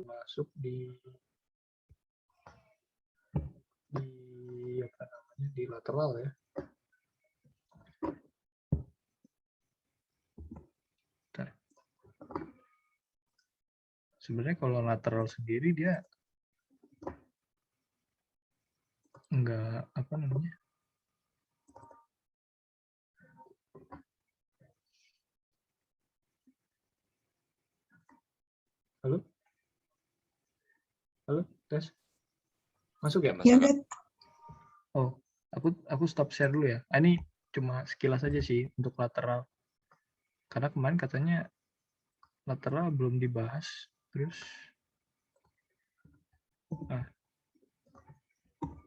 masuk di apa namanya, di lateral ya. Sebenarnya kalau lateral sendiri dia enggak apa namanya, halo tes masuk ya mas? Ya, Bet. Oh, aku stop share dulu ya. Ini cuma sekilas aja sih untuk lateral. Karena kemarin katanya lateral belum dibahas. Terus,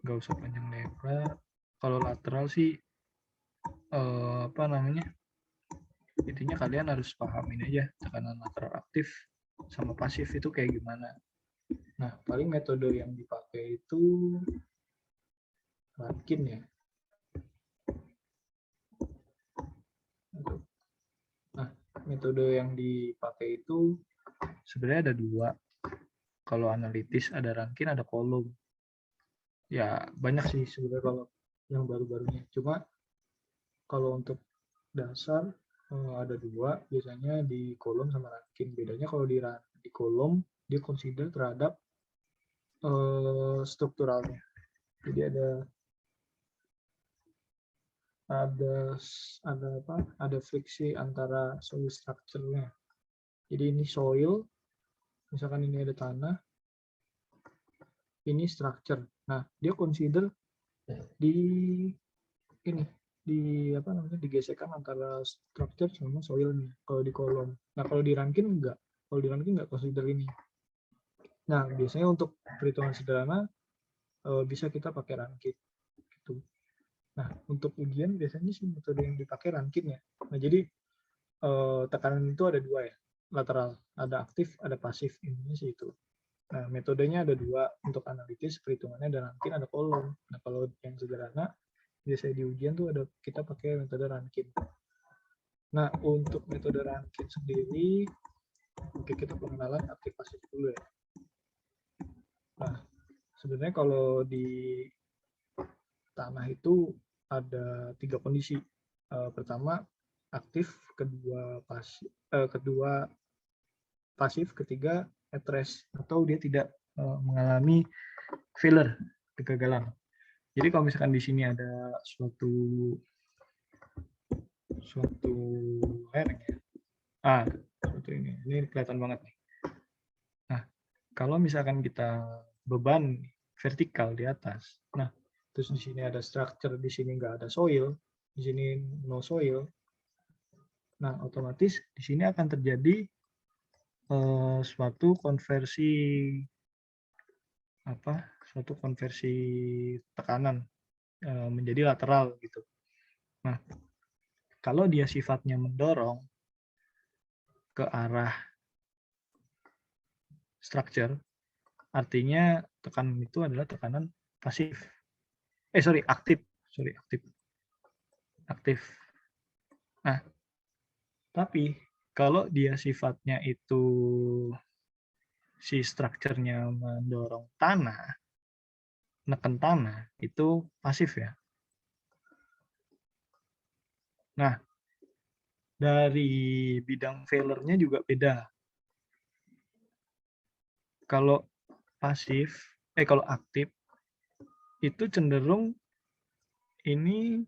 nggak usah panjang lebar. Kalau lateral sih, apa namanya? Intinya kalian harus pahamin aja tekanan lateral aktif sama pasif itu kayak gimana. Nah, paling metode yang dipakai itu Rankin ya. Nah, metode yang dipakai itu sebenarnya ada dua. Kalau analitis ada Rankin, ada kolom. Ya banyak sih sebenarnya kalau yang baru-barunya. Cuma kalau untuk dasar ada dua, biasanya di kolom sama Rankin. Bedanya kalau di kolom dia consider terhadap strukturalnya. Jadi ada friksi antara soil structure-nya. Jadi ini soil, misalkan ini ada tanah, ini structure. Nah, dia consider di ini di apa namanya, digesekkan antara structure sama soilnya kalau di kolom. Nah, kalau di Rankin enggak. Kalau di Rankin enggak consider ini. Nah, biasanya untuk perhitungan sederhana bisa kita pakai Rankin gitu. Nah, untuk ujian biasanya sih metode yang dipakai Rankin ya. Nah, jadi tekanan itu ada dua ya, lateral, ada aktif, ada pasif, intinya sih itu. Nah, metodenya ada dua, untuk analitis perhitungannya ada Rankin, ada kolom. Nah, kalau yang sederhana biasanya di ujian tuh ada kita pakai metode Rankin. Nah, untuk metode Rankin sendiri, oke, kita pengenalan aktif pasif dulu ya. Nah, sebenarnya kalau di tanah itu ada 3 kondisi. Pertama aktif, kedua pasif, ketiga at rest atau dia tidak mengalami failure, kegagalan. Jadi kalau misalkan di sini ada suatu lereng ya. Suatu ini kelihatan banget nih. Nah, kalau misalkan kita beban vertikal di atas, nah terus di sini ada structure, di sini nggak ada soil, di sini no soil. Nah, otomatis di sini akan terjadi suatu konversi tekanan menjadi lateral gitu. Nah, kalau dia sifatnya mendorong ke arah structure, artinya tekanan itu adalah tekanan pasif. Aktif. Nah, tapi kalau dia sifatnya itu si strukturnya mendorong tanah, neken tanah, itu pasif ya. Nah, dari bidang failure-nya juga beda. Kalau kalau aktif, itu cenderung ini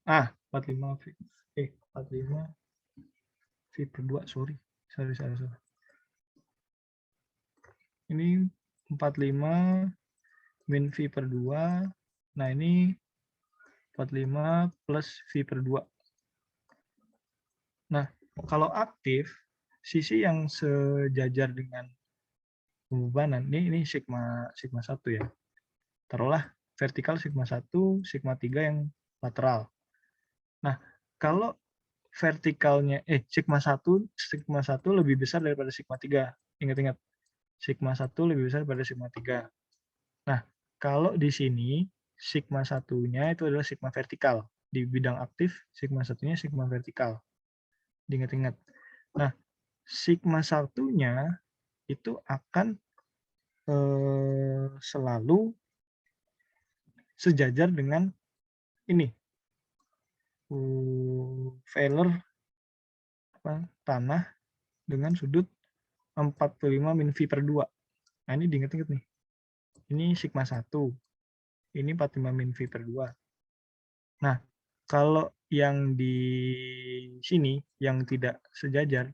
45 V per 2, sorry. Ini 45 min V per 2. Nah, ini 45 plus V per 2. Nah, kalau aktif, sisi yang sejajar dengan pembebanan, ini sigma 1 ya. Taruhlah vertikal sigma 1, sigma 3 yang lateral. Nah, kalau vertikalnya sigma 1 lebih besar daripada sigma 3. Ingat-ingat, sigma 1 lebih besar daripada sigma 3. Nah, kalau di sini sigma 1-nya itu adalah sigma vertikal. Di bidang aktif, sigma 1-nya sigma vertikal. diingat-ingat. Nah, sigma satunya itu akan selalu sejajar dengan ini, Euler tanah dengan sudut 45 min V per 2. Nah, ini diingat-ingat nih. Ini sigma 1. Ini 45 min V per 2. Nah, kalau yang di sini, yang tidak sejajar,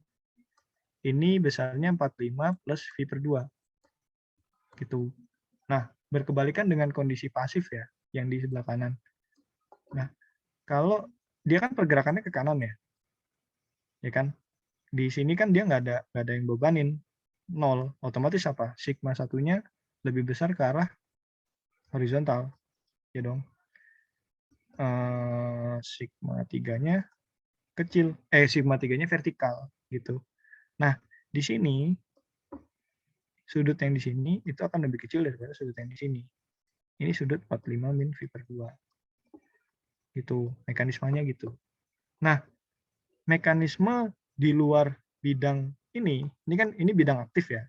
ini besarnya 45 plus V per 2. Gitu. Nah, berkebalikan dengan kondisi pasif ya, yang di sebelah kanan. Nah, kalau dia kan pergerakannya ke kanan ya kan? Di sini kan dia nggak ada yang bebanin, 0. Otomatis apa? Sigma satunya lebih besar ke arah horizontal, ya dong. Sigma 3-nya kecil, sigma 3-nya vertikal, gitu. Nah, di sini sudut yang di sini itu akan lebih kecil daripada sudut yang di sini. Ini sudut 45 min V per 2. Gitu, mekanismenya gitu. Nah, mekanisme di luar bidang ini kan ini bidang aktif ya.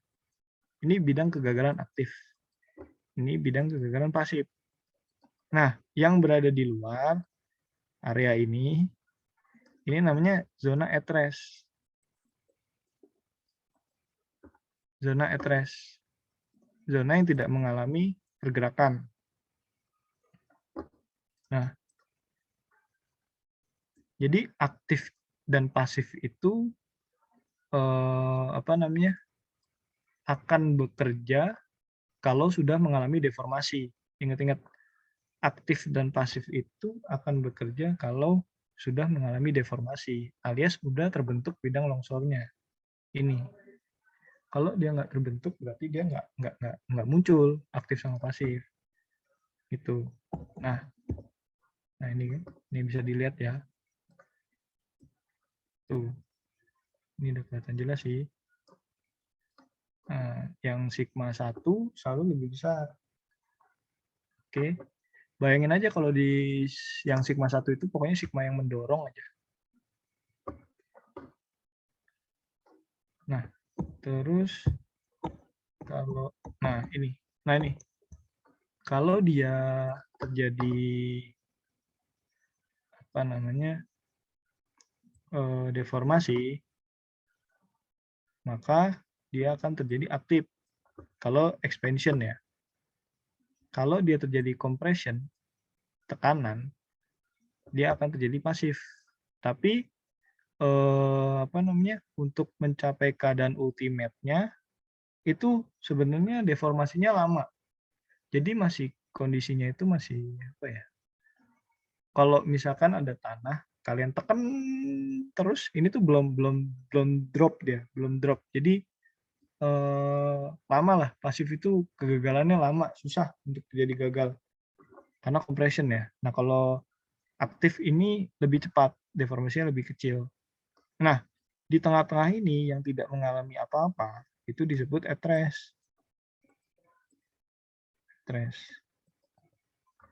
Ini bidang kegagalan aktif. Ini bidang kegagalan pasif. Nah, yang berada di luar area ini namanya zona at rest. Zona at rest. Zona yang tidak mengalami pergerakan. Nah, jadi aktif dan pasif itu akan bekerja kalau sudah mengalami deformasi. Ingat-ingat, aktif dan pasif itu akan bekerja kalau sudah mengalami deformasi, alias sudah terbentuk bidang longsornya. Ini. Kalau dia nggak terbentuk, berarti dia nggak muncul aktif sama pasif. Gitu. Nah ini bisa dilihat ya. Tuh, ini udah kelihatan jelas sih. Nah, yang sigma 1 selalu lebih besar. Oke. Bayangin aja kalau di yang sigma 1 itu pokoknya sigma yang mendorong aja. Nah, terus kalau ini. Kalau dia terjadi deformasi, maka dia akan terjadi aktif. Kalau expansion ya. Kalau dia terjadi compression, tekanan, dia akan terjadi pasif. Tapi untuk mencapai keadaan ultimate-nya itu sebenarnya deformasinya lama. Jadi masih kondisinya itu masih kalau misalkan ada tanah, kalian tekan terus, ini tuh belum drop dia, belum drop. Jadi lama lah, pasif itu kegagalannya lama, susah untuk jadi gagal karena compression ya. Nah, kalau aktif ini lebih cepat, deformasinya lebih kecil. Nah, di tengah-tengah ini yang tidak mengalami apa-apa itu disebut at rest.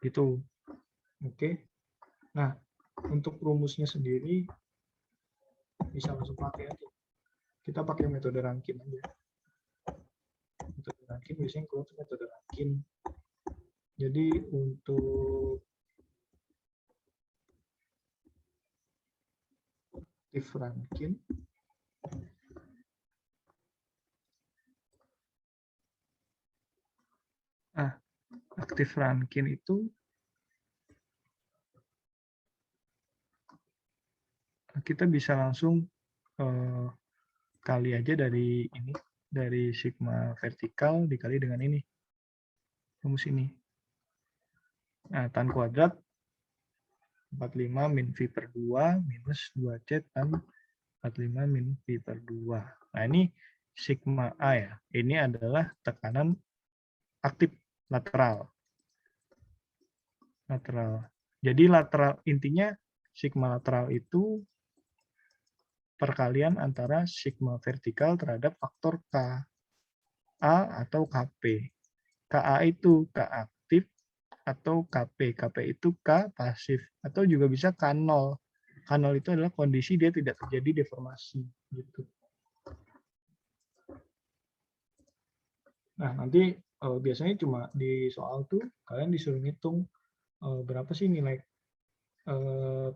Gitu. Oke. Nah, untuk rumusnya sendiri bisa langsung pakai aja. Kita pakai metode Rankine aja. Metode Rankine biasanya keluar metode Rankine. Jadi untuk aktif Rankine aktif Rankine itu kita bisa langsung kali aja dari ini, dari sigma vertikal dikali dengan ini, rumus ini. Nah, tan kuadrat 45 min V per 2 minus 2C tan 45 min V per 2. Nah, ini sigma A ya. Ini adalah tekanan aktif lateral. Jadi lateral, intinya sigma lateral itu perkalian antara sigma vertikal terhadap faktor K. A atau KP. KA itu K aktif atau KP. KP itu K pasif. Atau juga bisa K0. kanal itu adalah kondisi dia tidak terjadi deformasi gitu. Nah, nanti biasanya cuma di soal tuh kalian disuruh ngitung berapa sih nilai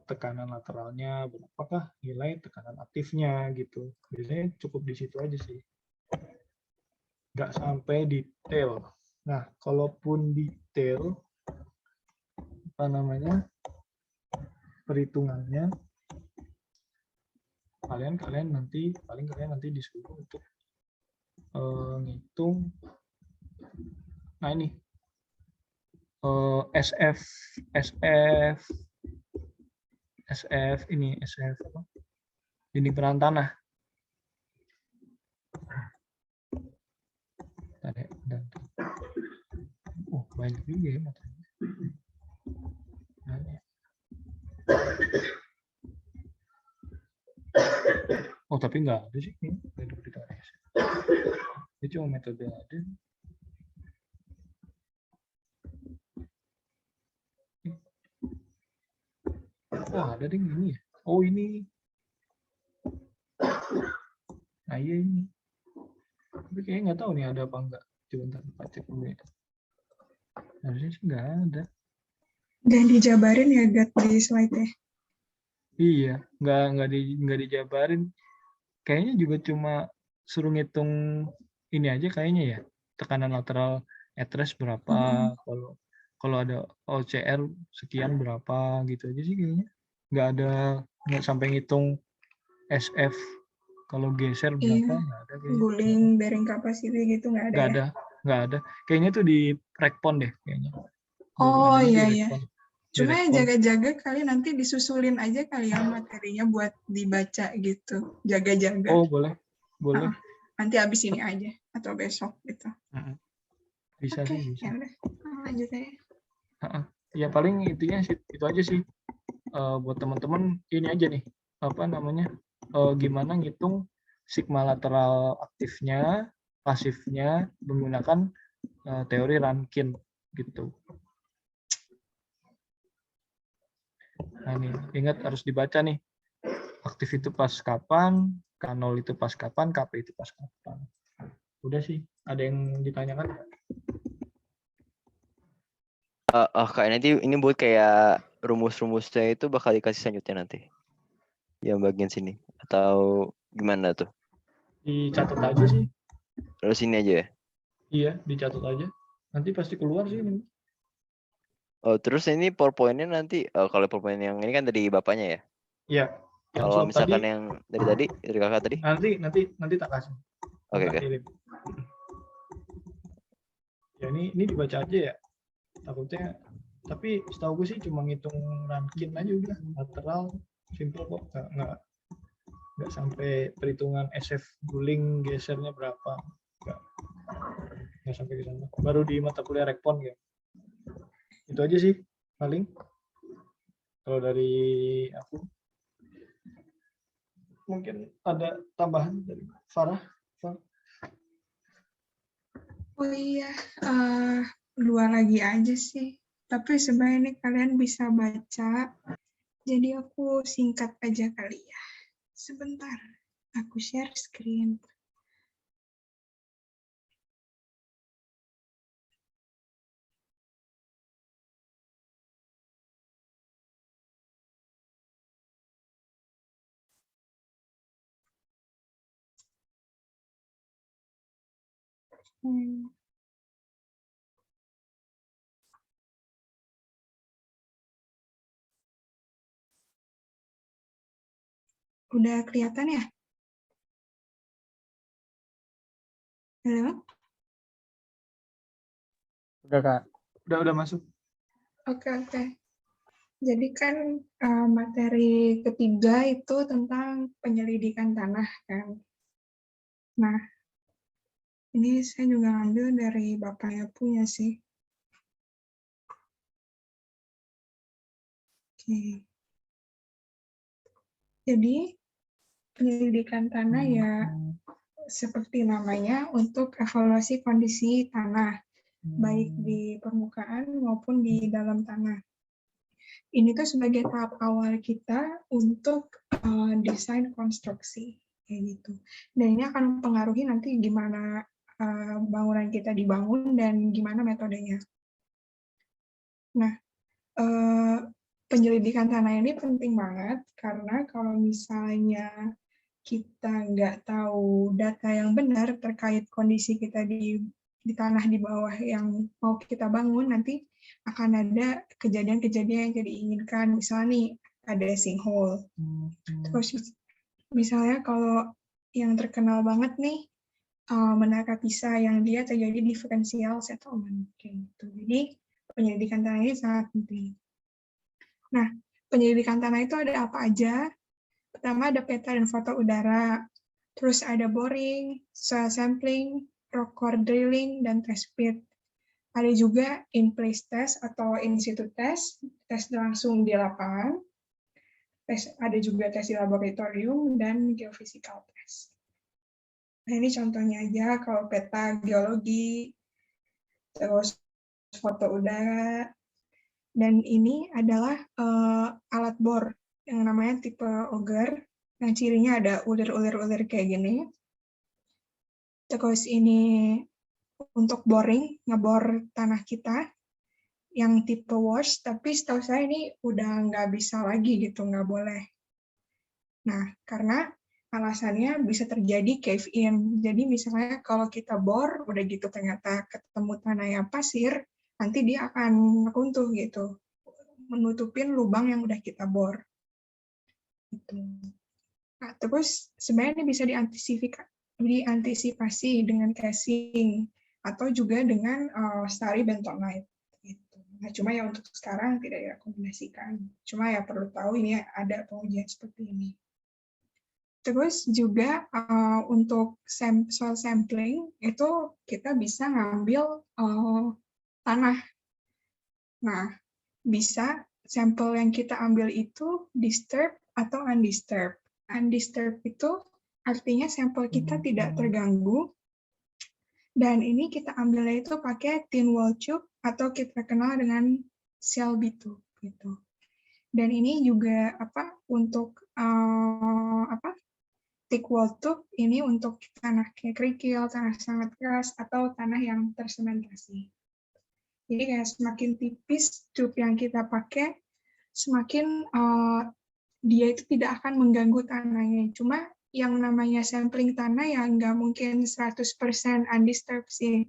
tekanan lateralnya, berapakah nilai tekanan aktifnya gitu. Biasanya cukup di situ aja sih. Nggak sampai detail. Nah, kalaupun detail, apa namanya, perhitungannya, kalian nanti disuruh untuk ngitung. Nah ini SF ini SF apa? Dinding penahan tanah. Oh banyak juga ya materinya. Oh tapi nggak ada sih ini. Ini cuma metode ada. Oh ada deh ini ya. Oh ini. Nah iya ini. Tapi kayaknya nggak tahu nih ada apa enggak. Coba ntar cek dulu ya. Harusnya sih nggak ada. Dan dijabarin ya Gat di slide-nya. Iya, nggak dijabarin. Kayaknya juga cuma suruh ngitung ini aja kayaknya ya. Tekanan lateral etres berapa, kalau ada OCR sekian berapa gitu aja sih kayaknya. Nggak sampai ngitung SF kalau geser berapa, nggak ada kayaknya. Guling, bearing capacity gitu nggak ada ya? Nggak ada. Kayaknya tuh di Rekpon deh kayaknya. Oh iya iya. Rekpon. Cuma jaga-jaga kali nanti disusulin aja kali ya materinya buat dibaca gitu. Jaga-jaga. Oh boleh. Nanti habis ini aja atau besok gitu. Bisa sih bisa. Ya udah, lanjut aja. Ya paling intinya itu aja sih. Buat teman-teman ini aja nih, apa namanya, gimana ngitung sigma lateral aktifnya, pasifnya menggunakan teori Rankin gitu. Nah ini ingat harus dibaca nih, aktif itu pas kapan, K0 itu pas kapan, KP itu pas kapan. Udah sih, ada yang ditanyakan? Kak, nanti ini buat kayak rumus-rumusnya itu bakal dikasih selanjutnya nanti. Yang bagian sini. Atau gimana tuh? Dicatat aja sih. Terus ini aja ya? Iya, dicatat aja. Nanti pasti keluar sih ini. Oh, terus ini PowerPoint-nya nanti, kalau PowerPoint yang ini kan dari bapaknya ya? Iya. Kalau misalkan tadi, yang dari kakak tadi? Nanti tak kasih. Oke. Ya ini dibaca aja ya. Takutnya, tapi setahu gue sih cuma ngitung Rankin aja udah, lateral, simple kok, nggak sampai perhitungan SF guling gesernya berapa, nggak sampai ke sana. Baru di mata kuliah Rekpon ya. Itu aja sih paling kalau dari aku. Mungkin ada tambahan dari Farah. Oh iya, 2 lagi aja sih. Tapi sebenarnya ini kalian bisa baca. Jadi aku singkat aja kali ya. Sebentar, aku share screen. Udah kelihatan ya? Halo? Udah Kak. Udah masuk. Oke. Jadi kan materi ketiga itu tentang penyelidikan tanah kan. Nah, ini saya juga ambil dari bapaknya punya sih. Oke. Jadi penyelidikan tanah ya seperti namanya untuk evaluasi kondisi tanah, baik di permukaan maupun di dalam tanah. Ini tuh sebagai tahap awal kita untuk desain konstruksi kayak gitu. Dan ini akan mempengaruhi nanti gimana bangunan kita dibangun dan gimana metodenya. Nah, penyelidikan tanah ini penting banget karena kalau misalnya kita nggak tahu data yang benar terkait kondisi kita di tanah di bawah yang mau kita bangun, nanti akan ada kejadian-kejadian yang tidak diinginkan. Misalnya nih, ada sinkhole. Terus misalnya kalau yang terkenal banget nih, Menara Pisa yang dia terjadi differential settlement. Kayak gitu. Jadi penyelidikan tanah ini sangat penting. Nah, penyelidikan tanah itu ada apa aja? Pertama ada peta dan foto udara, terus ada boring, soil sampling, rock core drilling, dan test pit. Ada juga in-place test atau in-situ test, tes langsung di lapangan, ada juga tes di laboratorium, dan geophysical test. Nah ini contohnya aja, kalau peta geologi, terus foto udara, dan ini adalah alat bor yang namanya tipe auger. Nah, cirinya ada ulir-ulir kayak gini. Terus ini untuk boring, ngebor tanah kita yang tipe wash, tapi setahu saya ini udah nggak bisa lagi gitu, nggak boleh. Nah, karena alasannya bisa terjadi cave-in. Jadi misalnya kalau kita bor, udah gitu ternyata ketemu tanah yang pasir, nanti dia akan runtuh gitu, menutupin lubang yang udah kita bor. Gitu. Nah, terus sebenarnya ini bisa diantisipasi dengan casing atau juga dengan starry bentonite. Gitu. Nah, cuma ya untuk sekarang tidak direkomendasikan. Cuma ya perlu tahu ini ada pengujian seperti ini. Terus juga untuk soil sampling itu kita bisa ngambil tanah. Nah, bisa sampel yang kita ambil itu disturbed atau undisturbed. Undisturbed itu artinya sampel kita tidak terganggu, dan ini kita ambilnya itu pakai thin wall tube atau kita kenal dengan Shelby tube gitu. Dan ini juga untuk thick wall tube ini untuk tanah kayak kerikil, tanah sangat keras atau tanah yang tersementasi. Jadi kayak semakin tipis tube yang kita pakai, semakin dia itu tidak akan mengganggu tanahnya. Cuma yang namanya sampling tanah ya nggak mungkin 100% undisturbed sih.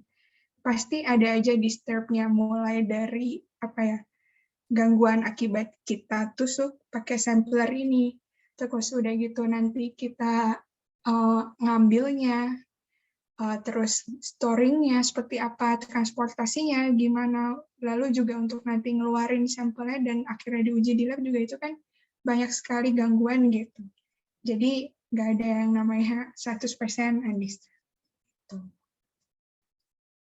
Pasti ada aja disturb-nya, mulai dari gangguan akibat kita tusuk pakai sampler ini. Terus udah gitu nanti kita ngambilnya, terus storingnya seperti apa, transportasinya gimana, lalu juga untuk nanti ngeluarin sampelnya dan akhirnya diuji di lab juga itu kan banyak sekali gangguan gitu. Jadi nggak ada yang namanya 100% undisturbed.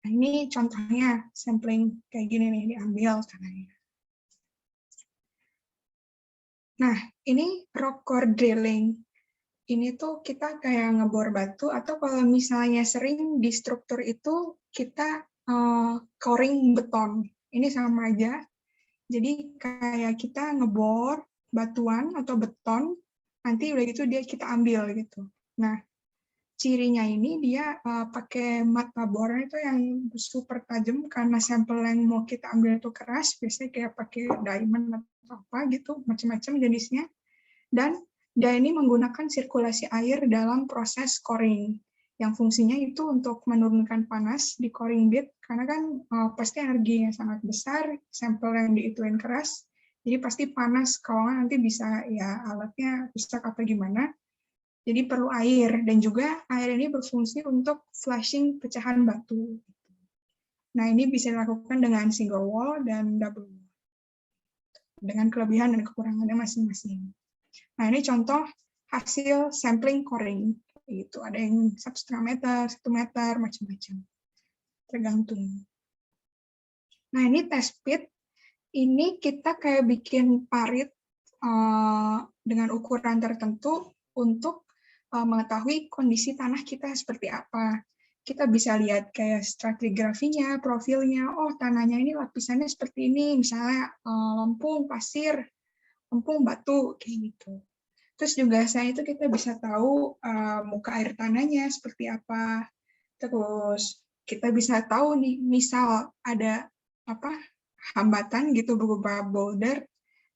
Nah, ini contohnya sampling kayak gini nih, diambil tanahnya. Nah, ini rock core drilling. Ini tuh kita kayak ngebor batu, atau kalau misalnya sering di struktur itu kita coring beton. Ini sama aja. Jadi kayak kita ngebor batuan atau beton, nanti udah gitu kita ambil gitu. Nah, cirinya ini dia pakai mata bor itu yang super tajam karena sampel yang mau kita ambil itu keras, biasanya kayak pakai diamond atau apa gitu, macam-macam jenisnya. Dan dia ini menggunakan sirkulasi air dalam proses coring, yang fungsinya itu untuk menurunkan panas di coring bed, karena kan pasti energinya sangat besar, sampel yang diituin keras, jadi pasti panas, kalau nanti bisa ya alatnya rusak apa gimana, jadi perlu air, dan juga air ini berfungsi untuk flushing pecahan batu. Nah ini bisa dilakukan dengan single wall dan double wall, dengan kelebihan dan kekurangannya masing-masing. Nah, ini contoh hasil sampling coring. Itu ada yang 1,5 meter, 1 meter, macam-macam. Tergantung. Nah, ini test pit. Ini kita kayak bikin parit dengan ukuran tertentu untuk mengetahui kondisi tanah kita seperti apa. kita bisa lihat kayak stratigrafinya, profilnya. Oh, tanahnya ini lapisannya seperti ini, misalnya lempung, pasir, lempung, batu, kayak gitu. Terus juga saya itu kita bisa tahu muka air tanahnya seperti apa. Terus kita bisa tahu nih, misal ada apa hambatan gitu berupa boulder,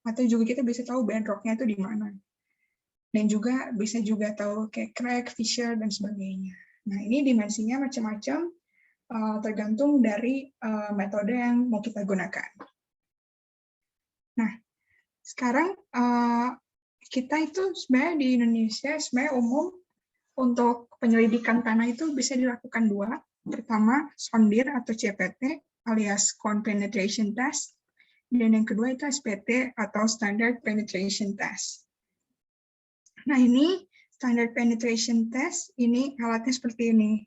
atau juga kita bisa tahu bedrocknya itu di mana. Dan juga bisa juga tahu kayak crack, fissure, dan sebagainya. Nah, ini dimensinya macam-macam, tergantung dari metode yang mau kita gunakan. Nah, sekarang kita itu sebenarnya di Indonesia sebenarnya umum untuk penyelidikan tanah itu bisa dilakukan dua. Pertama, sondir atau CPT alias Cone Penetration Test, dan yang kedua itu SPT atau Standard Penetration Test. Nah, ini Standard Penetration Test, ini alatnya seperti ini.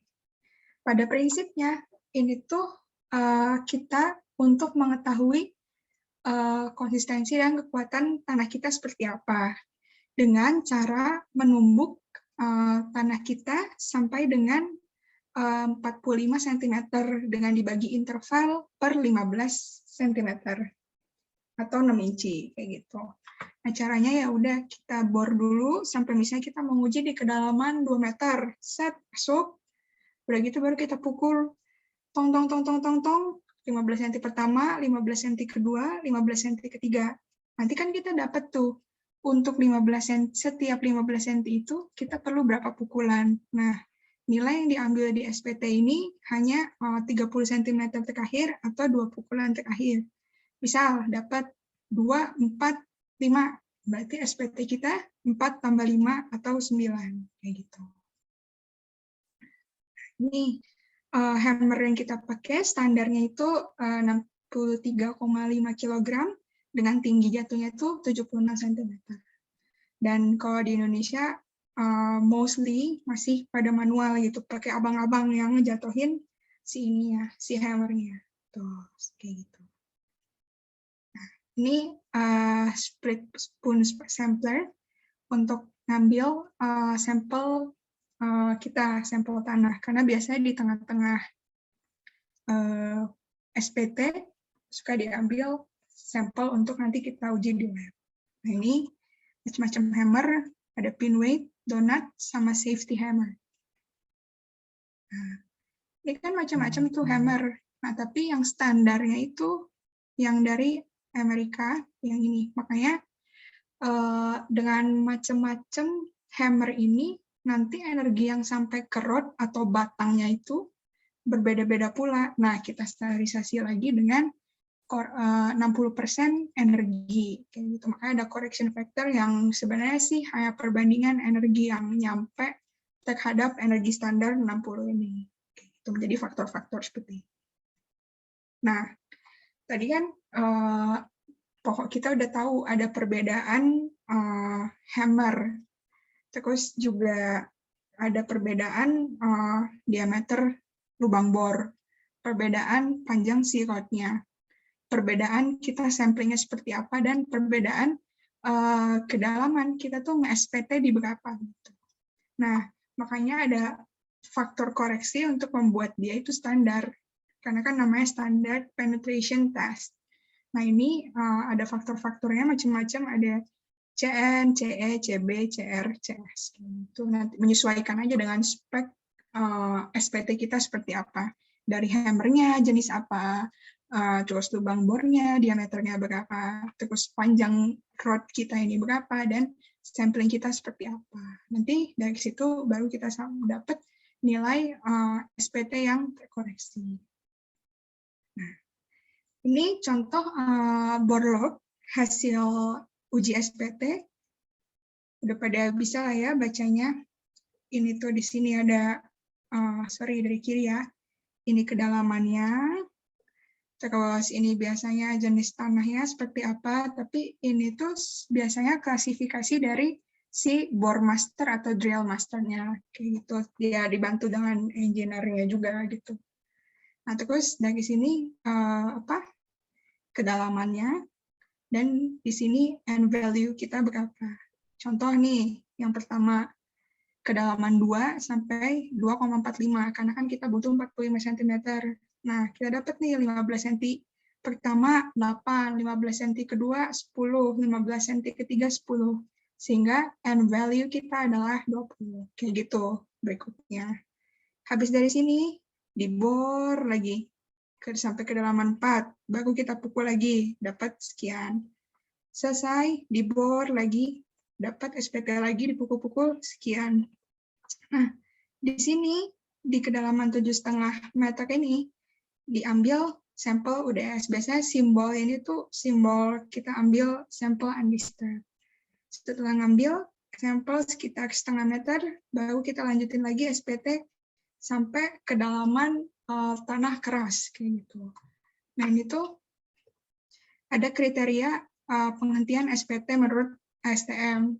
Pada prinsipnya, ini tuh kita untuk mengetahui konsistensi dan kekuatan tanah kita seperti apa, dengan cara menumbuk tanah kita sampai dengan 45 cm dengan dibagi interval per 15 cm atau 6 inci kayak gitu. Nah, caranya ya udah kita bor dulu sampai misalnya kita menguji di kedalaman 2 meter. Set, masuk. Udah gitu baru kita pukul tong tong tong tong tong tong 15 cm pertama, 15 cm kedua, 15 cm ketiga. Nanti kan kita dapat tuh untuk 15 cm, setiap 15 cm itu kita perlu berapa pukulan. Nah, nilai yang diambil di SPT ini hanya 30 cm terakhir atau 2 pukulan terakhir. Misal dapat 2, 4, 5. Berarti SPT kita 4 tambah 5 atau 9. Kayak gitu. Ini hammer yang kita pakai, standarnya itu 63,5 kg dengan tinggi jatuhnya itu 76 cm. Dan kalau di Indonesia, mostly masih pada manual gitu, pakai abang-abang yang ngejatuhin si ini ya, si hammernya. Tuh, kayak gitu. Ini split spoon sampler untuk ngambil sampel kita, sampel tanah. Karena biasanya di tengah-tengah SPT suka diambil sampel untuk nanti kita uji di lab. Nah, ini macam-macam hammer, ada pin weight, donut, sama safety hammer. Nah, ini kan macam-macam tuh hammer. Nah, tapi yang standarnya itu yang dari Amerika yang ini. Makanya dengan macam-macam hammer ini nanti energi yang sampai ke rod atau batangnya itu berbeda-beda pula. Nah, kita sterilisasi lagi dengan 60% energi. Kayak gitu. Makanya ada correction factor yang sebenarnya sih hanya perbandingan energi yang nyampe terhadap energi standar 60 ini. Itu menjadi faktor-faktor seperti ini. Nah, tadi kan pokok kita udah tahu ada perbedaan hammer, terus juga ada perbedaan diameter lubang bor, perbedaan panjang si rodnya, perbedaan kita samplingnya seperti apa, dan perbedaan kedalaman kita tuh nge-SPT di berapa gitu. Nah, makanya ada faktor koreksi untuk membuat dia itu standar, karena kan namanya Standard Penetration Test. Nah, ini ada faktor-faktornya macam-macam, ada CN, CE, CB, CR, CS. Itu nanti menyesuaikan aja dengan spek SPT kita seperti apa. Dari hammernya jenis apa, terus lubang bornya, diameternya berapa, terus panjang rod kita ini berapa, dan sampling kita seperti apa. Nanti dari situ baru kita dapat nilai SPT yang terkoreksi. Nah, ini contoh bor log hasil uji SPT. Udah pada bisa lah ya bacanya. Ini tuh di sini ada, dari kiri ya. Ini kedalamannya. Terus ini biasanya jenis tanahnya seperti apa. Tapi ini tuh biasanya klasifikasi dari si bore master atau drill masternya. Kayak gitu. Dia dibantu dengan engineer-nya juga gitu. Nah, terus dari sini kedalamannya, dan di sini end value kita berapa. Contoh nih, yang pertama, kedalaman 2 sampai 2,45 karena kan kita butuh 45 cm. Nah, kita dapat nih 15 cm pertama 8, 15 cm kedua 10, 15 cm ketiga 10. Sehingga end value kita adalah 20. Kayak gitu berikutnya. Habis dari sini dibor lagi sampai kedalaman 4, baru kita pukul lagi, dapat sekian. Selesai, dibor lagi, dapat SPT lagi, dipukul-pukul, sekian. Nah, di sini, di kedalaman 7,5 meter ini, diambil sampel UDS. Biasanya simbol ini tuh simbol kita ambil sampel undisturbed. Setelah ngambil sampel sekitar 0,5 meter, baru kita lanjutin lagi SPT sampai kedalaman tanah keras kayak gitu. Nah, ini tuh ada kriteria penghentian SPT menurut ASTM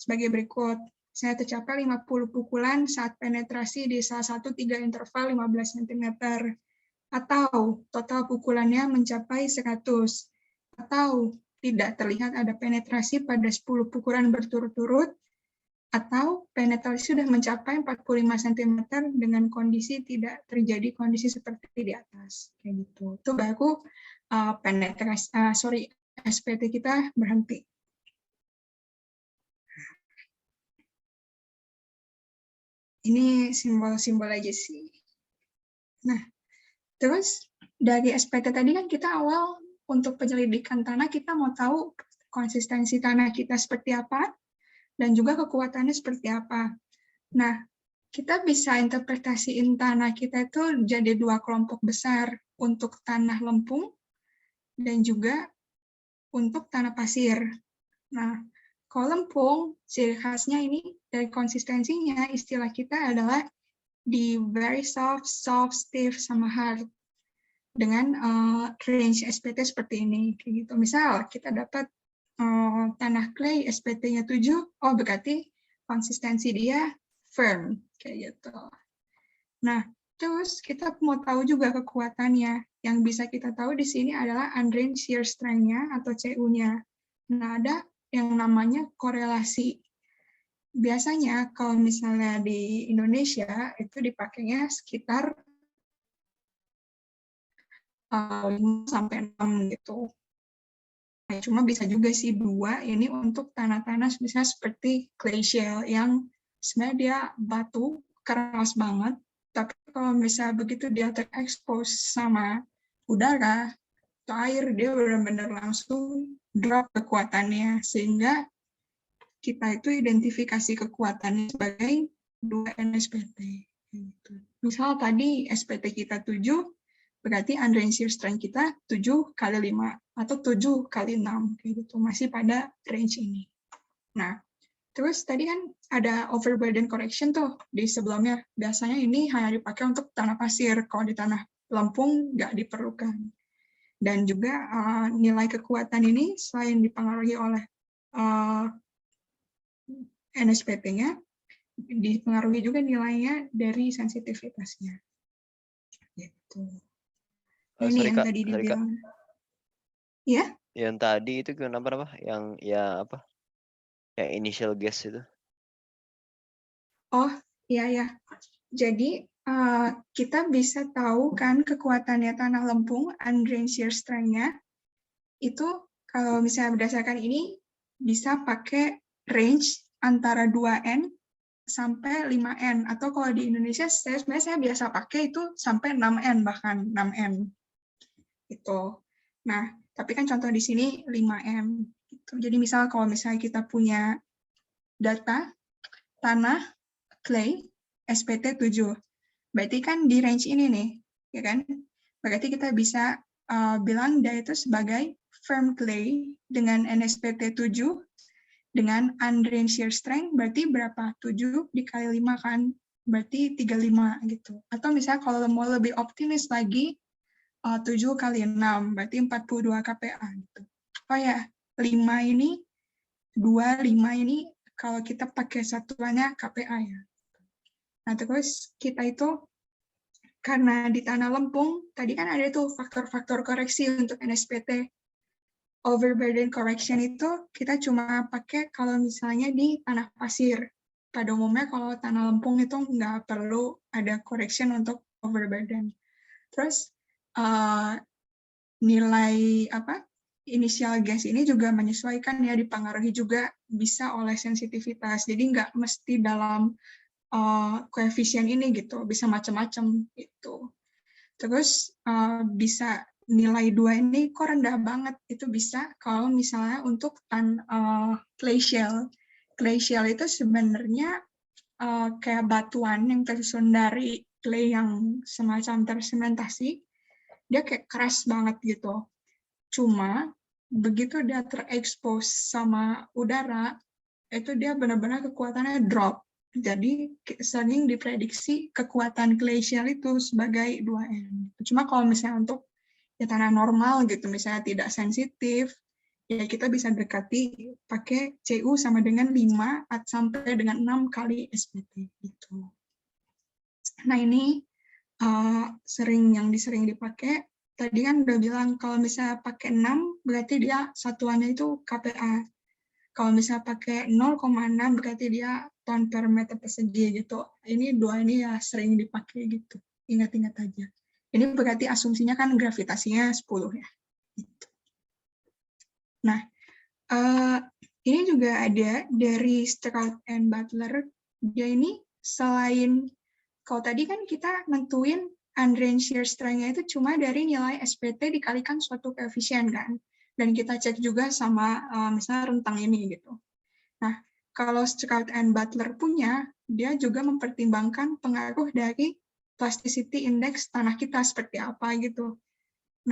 sebagai berikut. Saya tercapai 50 pukulan saat penetrasi di salah satu 3 interval 15 cm, atau total pukulannya mencapai 100, atau tidak terlihat ada penetrasi pada 10 pukulan berturut-turut, atau penetrasi sudah mencapai 45 cm dengan kondisi tidak terjadi kondisi seperti di atas. Kayak gitu. Itu baru SPT kita berhenti. Ini simbol-simbol aja sih. Nah, terus dari SPT tadi kan kita awal untuk penyelidikan tanah kita mau tahu konsistensi tanah kita seperti apa, dan juga kekuatannya seperti apa. Nah, kita bisa interpretasiin tanah kita itu jadi 2 kelompok besar, untuk tanah lempung dan juga untuk tanah pasir. Nah, kalau lempung, ciri khasnya ini dari konsistensinya, istilah kita adalah di very soft, stiff, sama hard. Dengan range SPT seperti ini. Kayak gitu. Misal, kita dapat tanah clay SPT-nya 7, oh berarti konsistensi dia firm, kayak gitu. Nah, terus kita mau tahu juga kekuatannya. Yang bisa kita tahu di sini adalah undrained shear strength-nya atau CU-nya. Nah, ada yang namanya korelasi. Biasanya kalau misalnya di Indonesia itu dipakainya sekitar 5 sampai 6 gitu. Cuma bisa juga sih 2 ini untuk tanah-tanah misalnya seperti clay shale yang sebenarnya dia batu keras banget, tapi kalau misalnya begitu dia terekspos sama udara atau air, dia benar-benar langsung drop kekuatannya, sehingga kita itu identifikasi kekuatannya sebagai 2 NSPT. Gitu. Misal tadi SPT kita 7, berarti undrained shear strength kita 7 kali 5 atau 7 kali 6 kayak gitu, masih pada range ini. Nah, terus tadi kan ada overburden correction tuh di sebelumnya. Biasanya ini hanya dipakai untuk tanah pasir, kalau di tanah lempung nggak diperlukan. Dan juga nilai kekuatan ini selain dipengaruhi oleh NSPT-nya, dipengaruhi juga nilainya dari sensitivitasnya. Gitu. Ini Sorry, yang Kak. tadi Sorry, Kak. dibilang. Ya? Yang tadi itu kenapa? Yang ya apa? Yang initial guess itu. Oh, iya ya. Jadi kita bisa tahu kan kekuatannya tanah lempung, undrained shear strength-nya, itu kalau misalnya berdasarkan ini bisa pakai range antara 2N sampai 5N, atau kalau di Indonesia saya biasa pakai itu sampai 6N, bahkan 6N. Itu. Nah, tapi kan contoh di sini 5M. Gitu. Jadi misal kalau misalnya kita punya data tanah clay SPT 7, berarti kan di range ini nih, ya kan? Berarti kita bisa bilang dia itu sebagai firm clay dengan NSPT 7 dengan undrained shear strength, berarti berapa? 7 dikali 5 kan? Berarti 35 gitu. Atau misalnya kalau mau lebih optimis lagi, 7 kali 6, berarti 42 kPa. Gitu. Oh ya, 5 ini, 5 ini kalau kita pakai satuannya kPa ya. Nah, terus kita itu, karena di tanah lempung, tadi kan ada tuh faktor-faktor koreksi untuk NSPT. Overburden correction itu kita cuma pakai kalau misalnya di tanah pasir. pada umumnya kalau tanah lempung itu nggak perlu ada correction untuk overburden. Terus nilai inisial gas ini juga menyesuaikan ya, dipengaruhi juga bisa oleh sensitivitas. Jadi nggak mesti dalam koefisien ini gitu, bisa macam-macam gitu. Terus bisa nilai 2 ini kok rendah banget, itu bisa kalau misalnya untuk clay shell. Clay shell itu sebenarnya kayak batuan yang tersusun dari clay yang semacam tersementasi, dia kayak keras banget gitu. Cuma begitu dia terekspos sama udara, itu dia benar-benar kekuatannya drop. Jadi sering diprediksi kekuatan clay shell itu sebagai 2N. Cuma kalau misalnya untuk ya tanah normal gitu, misalnya tidak sensitif, ya kita bisa dekati pakai CU sama dengan 5 sampai dengan 6 kali SPT gitu. Nah ini yang sering dipakai. Tadi kan udah bilang kalau misalnya pakai 6 berarti dia satuannya itu KPA. Kalau misalnya pakai 0,6 berarti dia ton per meter persegi gitu. Ini 2 ini ya sering dipakai gitu. Ingat-ingat aja. Ini berarti asumsinya kan gravitasinya 10 ya. Gitu. Nah, ini juga ada dari Stroud and Butler. Dia ini selain, kalau tadi kan kita nentuin undrained shear strength-nya itu cuma dari nilai SPT dikalikan suatu koefisien kan. Dan kita cek juga sama misalnya rentang ini gitu. Nah, kalau Stroud and Butler punya, dia juga mempertimbangkan pengaruh dari plasticity index tanah kita seperti apa gitu.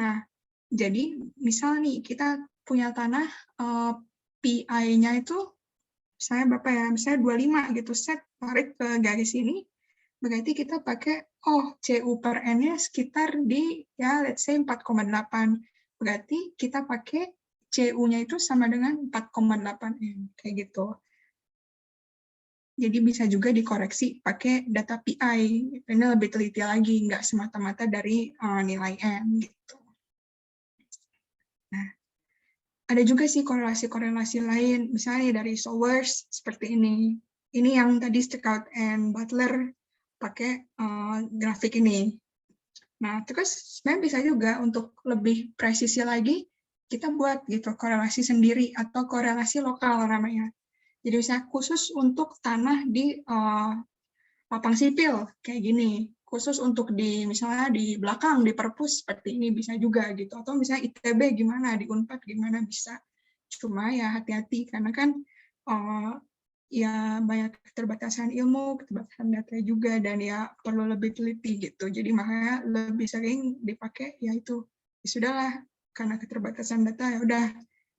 Nah, jadi misal nih kita punya tanah PI-nya itu misalnya berapa ya? Misalnya 25 gitu, set tarik ke garis ini, berarti kita pakai CU per N-nya sekitar di ya let's say 4,8. Berarti kita pakai CU-nya itu sama dengan 4,8 N kayak gitu. Jadi bisa juga dikoreksi pakai data PI. Ini lebih teliti lagi, nggak semata-mata dari nilai N gitu. Nah, ada juga sih korelasi-korelasi lain, misalnya dari Sowers seperti ini. Ini yang tadi Stroud and Butler pakai grafik ini. Nah, terus sebenarnya bisa juga untuk lebih presisi lagi, kita buat gitu korelasi sendiri atau korelasi lokal namanya. Jadi misalnya khusus untuk tanah di lapang sipil kayak gini, khusus untuk di misalnya di belakang di perpus seperti ini bisa juga gitu, atau misalnya ITB gimana, di Unpad gimana bisa. Cuma ya hati-hati karena kan ya banyak keterbatasan ilmu, keterbatasan data juga, dan ya perlu lebih teliti gitu. Jadi makanya lebih sering dipakai ya itu, ya sudahlah karena keterbatasan data ya udah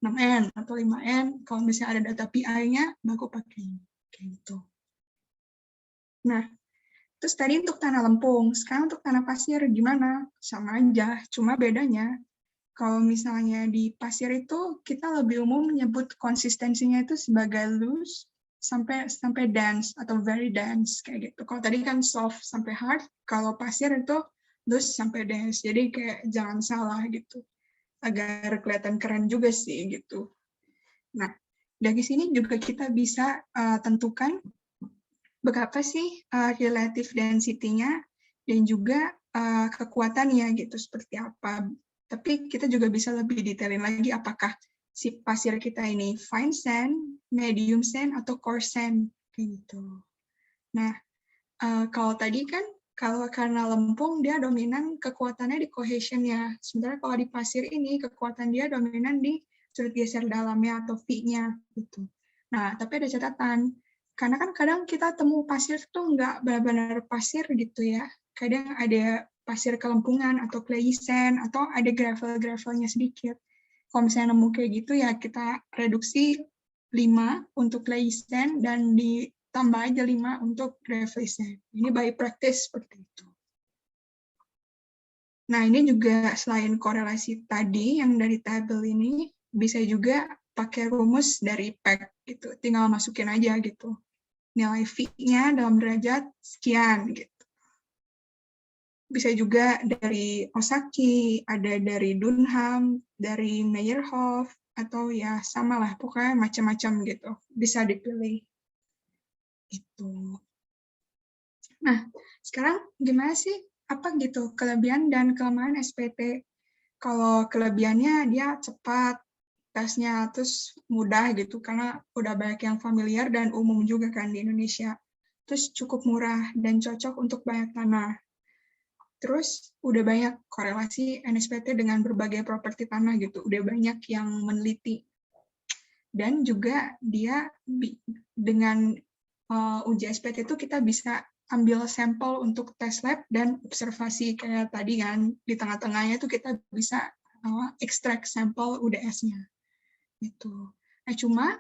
6N atau 5N, kalau misalnya ada data PI-nya baru pakai kayak gitu. Nah, terus tadi untuk tanah lempung, sekarang untuk tanah pasir gimana? Sama aja, cuma bedanya kalau misalnya di pasir itu kita lebih umum menyebut konsistensinya itu sebagai loose sampai dense atau very dense kayak gitu. Kalau tadi kan soft sampai hard, kalau pasir itu loose sampai dense. Jadi kayak jangan salah gitu. Agar kelihatan keren juga sih gitu. Nah, dari sini juga kita bisa tentukan berapa sih relative density-nya dan juga kekuatannya gitu seperti apa. Tapi kita juga bisa lebih detailin lagi apakah si pasir kita ini fine sand, medium sand, atau coarse sand kayak gitu. Nah, kalau tadi kan kalau karena lempung dia dominan kekuatannya di cohesion-nya. Sementara kalau di pasir ini kekuatan dia dominan di sudut geser dalamnya atau V-nya gitu. Nah, tapi ada catatan. Karena kan kadang kita temu pasir tuh nggak benar-benar pasir gitu ya. Kadang ada pasir kelempungan atau clay sand atau ada gravel-gravelnya sedikit. Kalau misalnya nemu kayak gitu ya kita reduksi 5 untuk clay sand dan ditambah aja 5 untuk gravel sand. Ini by practice seperti itu. Nah ini juga selain korelasi tadi yang dari tabel ini, bisa juga pakai rumus dari PEC gitu. Tinggal masukin aja gitu. Nilai V-nya dalam derajat sekian gitu. Bisa juga dari Osaki, ada dari Dunham, dari Meyerhof, atau ya samalah pokoknya macam-macam gitu. Bisa dipilih. Itu. Nah, sekarang gimana sih apa gitu kelebihan dan kelemahan SPT? Kalau kelebihannya dia cepat, tesnya terus mudah gitu karena udah banyak yang familiar dan umum juga kan di Indonesia. Terus cukup murah dan cocok untuk banyak tanah. Terus udah banyak korelasi NSPT dengan berbagai properti tanah gitu. Udah banyak yang meneliti. Dan juga dia dengan uji SPT itu kita bisa ambil sampel untuk tes lab dan observasi kayak tadi kan di tengah-tengahnya itu kita bisa ekstrak sampel UDS-nya gitu. Nah cuma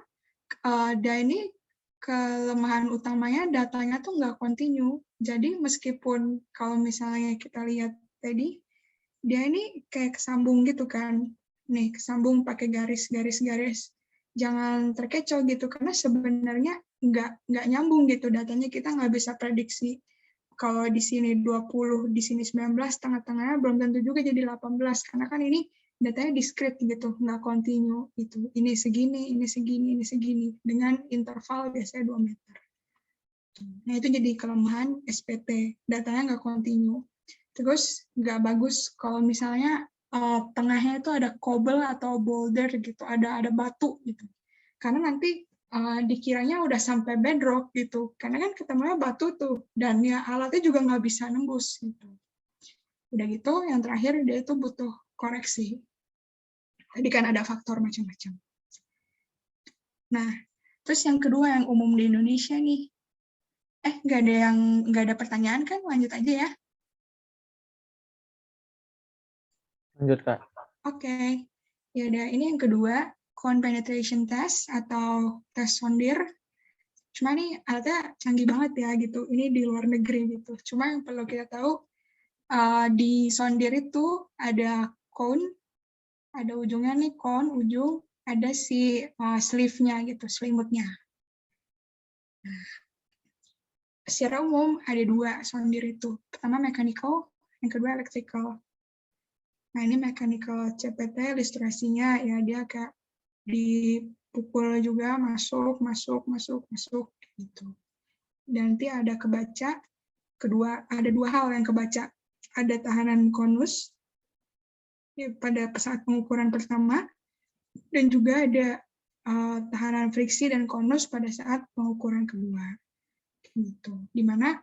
ini kelemahan utamanya datanya tuh nggak kontinu. Jadi meskipun kalau misalnya kita lihat tadi dia ini kayak kesambung gitu kan. Nih kesambung pakai garis-garis-garis. Jangan terkecoh gitu karena sebenarnya nggak nyambung gitu datanya, kita nggak bisa prediksi kalau di sini 20, di sini 19, tengah-tengahnya belum tentu juga jadi 18 karena kan ini datanya discrete gitu, nggak kontinu gitu. Ini segini, ini segini, ini segini dengan interval biasanya 2 meter. Nah itu jadi kelemahan SPT, datanya nggak kontinu. Terus nggak bagus kalau misalnya tengahnya itu ada cobble atau boulder gitu, ada batu gitu. Karena nanti dikiranya udah sampai bedrock gitu, karena kan ketemunya batu tuh, dan ya alatnya juga nggak bisa nembus gitu. Udah gitu, yang terakhir dia itu butuh koreksi. Tadi kan ada faktor macam-macam. Nah, terus yang kedua yang umum di Indonesia nih, nggak ada pertanyaan kan? Lanjut aja ya. Lanjut, Kak. Oke. Ya udah, ini yang kedua, cone penetration test atau tes sondir. Cuma nih alatnya canggih banget ya gitu. Ini di luar negeri gitu. Cuma yang perlu kita tahu di sondir itu ada cone, ada ujungnya nih cone, ujung, ada si sleeve-nya gitu, selimutnya. Nah, secara umum ada 2 sondir itu. Pertama mechanical, yang kedua electrical. Nah ini mechanical CPT, ilustrasinya ya dia kayak dipukul juga, masuk gitu. Dan nanti ada kebaca, ada 2 hal yang kebaca. Ada tahanan konus ya, pada saat pengukuran pertama, dan juga ada tahanan friksi dan konus pada saat pengukuran kedua. Gitu. Dimana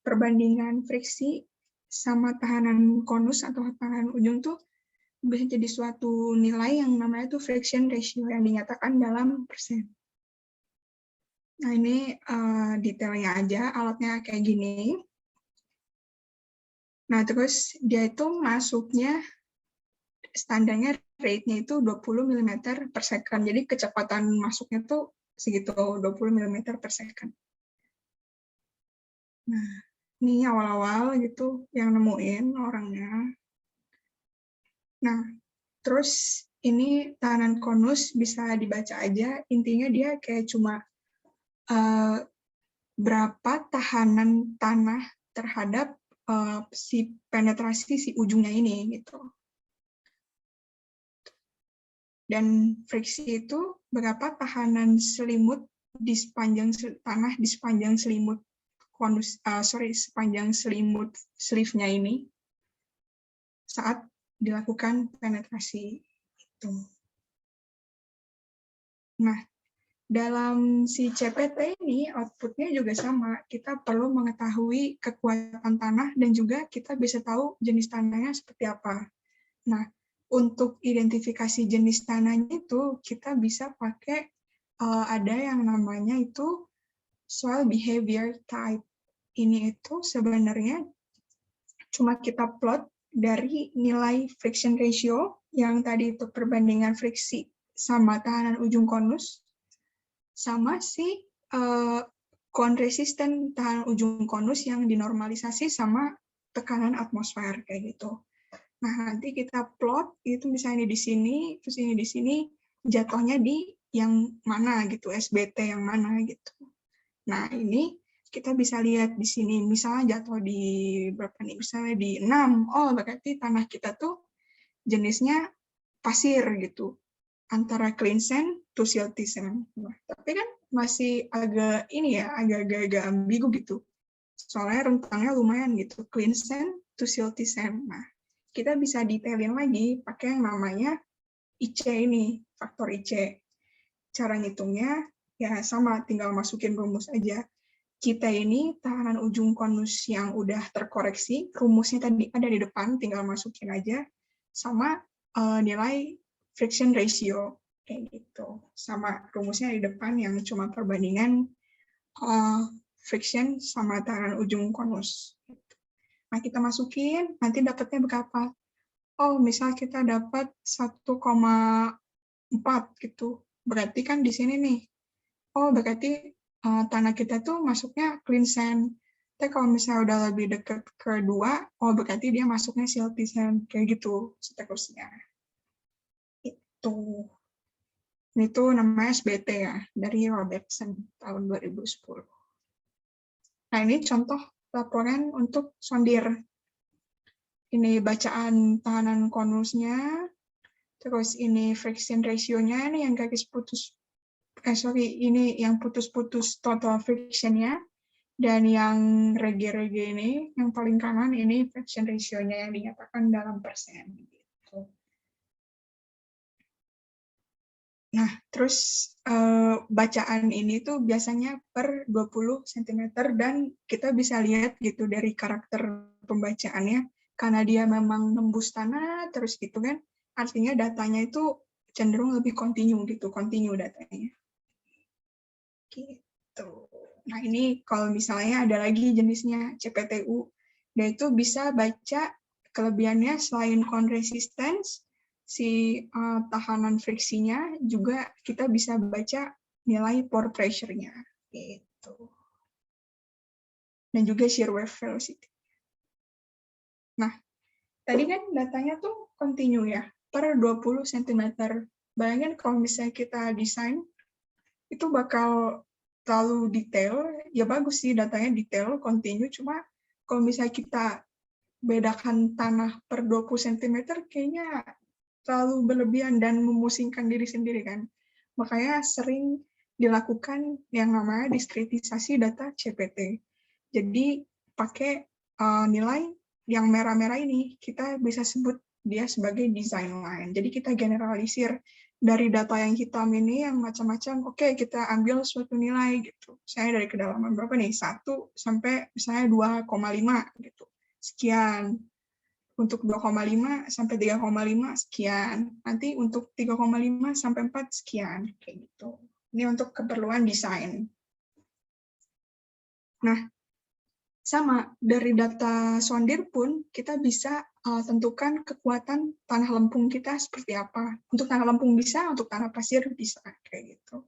perbandingan friksi sama tahanan konus atau tahanan ujung tuh bisa jadi suatu nilai yang namanya tuh friction ratio yang dinyatakan dalam persen. Nah ini detailnya aja, alatnya kayak gini. Nah terus dia itu masuknya, standarnya rate-nya itu 20 mm per second. Jadi kecepatan masuknya tuh segitu, 20 mm per second. Nah, ini awal-awal gitu yang nemuin orangnya. Nah, terus ini tahanan konus bisa dibaca aja, intinya dia kayak cuma berapa tahanan tanah terhadap si penetrasi si ujungnya ini gitu. Dan friksi itu berapa tahanan selimut di sepanjang tanah di sepanjang selimut konus, sepanjang selimut sleeve-nya ini saat dilakukan penetrasi itu. Nah, dalam si CPT ini output-nya juga sama. Kita perlu mengetahui kekuatan tanah dan juga kita bisa tahu jenis tanahnya seperti apa. Nah, untuk identifikasi jenis tanahnya itu kita bisa pakai ada yang namanya itu soil behavior type. Ini itu sebenarnya cuma kita plot dari nilai friction ratio yang tadi itu perbandingan friksi sama tahanan ujung konus sama si cone resistant tahanan ujung konus yang dinormalisasi sama tekanan atmosfer kayak gitu. Nah, nanti kita plot itu misalnya di sini, terus ini di sini, jatuhnya di yang mana gitu, SBT yang mana gitu. Nah, ini kita bisa lihat di sini, misalnya jatuh di berapa nih, misalnya di 6, oh berarti tanah kita tuh jenisnya pasir gitu, antara clean sand to silty sand. Nah, tapi kan masih agak agak ambigu gitu. Soalnya rentangnya lumayan gitu, clean sand to silty sand. Nah, kita bisa detailin lagi pakai yang namanya IC ini, faktor IC. Cara ngitungnya ya sama, tinggal masukin rumus aja. Kita ini tahanan ujung konus yang udah terkoreksi, rumusnya tadi ada di depan, tinggal masukin aja, sama nilai friction ratio, kayak gitu. Sama rumusnya di depan yang cuma perbandingan friction sama tahanan ujung konus. Nah, kita masukin, nanti dapatnya berapa? Oh, misal kita dapat 1,4 gitu. Berarti kan di sini nih, oh berarti tanah kita tuh masuknya clean sand. Tapi kalau misalnya udah lebih dekat ke 2, oh berarti dia masuknya silty sand. Kayak gitu seterusnya. Itu. Ini tuh namanya SBT ya, dari Robertson tahun 2010. Nah, ini contoh laporan untuk sondir. Ini bacaan tahanan konusnya, terus ini friction ratio-nya, ini yang garis putus, ini yang putus-putus total friction-nya, dan yang rege-rege ini, yang paling kanan ini friction ratio-nya yang dinyatakan dalam persen. Gitu. Nah, terus bacaan ini tuh biasanya per 20 cm, dan kita bisa lihat gitu dari karakter pembacaannya, karena dia memang nembus tanah, terus gitu kan, artinya datanya itu cenderung lebih kontinu gitu, kontinu datanya. Gitu. Nah, ini kalau misalnya ada lagi jenisnya CPTU, dia itu bisa baca kelebihannya selain resistance, si tahanan friksinya, juga kita bisa baca nilai pore pressure-nya. Gitu. Dan juga shear wave velocity. Nah, tadi kan datanya tuh continue ya, per 20 cm. Bayangin kalau misalnya kita desain, itu bakal terlalu detail, ya bagus sih datanya detail, continue, cuma kalau misalnya kita bedakan tanah per 20 cm, kayaknya terlalu berlebihan dan memusingkan diri sendiri kan. Makanya sering dilakukan yang namanya diskretisasi data CPT. Jadi pakai nilai yang merah-merah ini, kita bisa sebut dia sebagai design line. Jadi kita generalisir dari data yang hitam ini yang macam-macam, oke, kita ambil suatu nilai gitu. Saya dari kedalaman berapa nih? 1 sampai misalnya 2,5 gitu. Sekian. Untuk 2,5 sampai 3,5 sekian. Nanti untuk 3,5 sampai 4 sekian, kayak gitu. Ini untuk keperluan desain. Nah, sama dari data sondir pun kita bisa tentukan kekuatan tanah lempung kita seperti apa. Untuk tanah lempung bisa, untuk tanah pasir bisa, kayak gitu.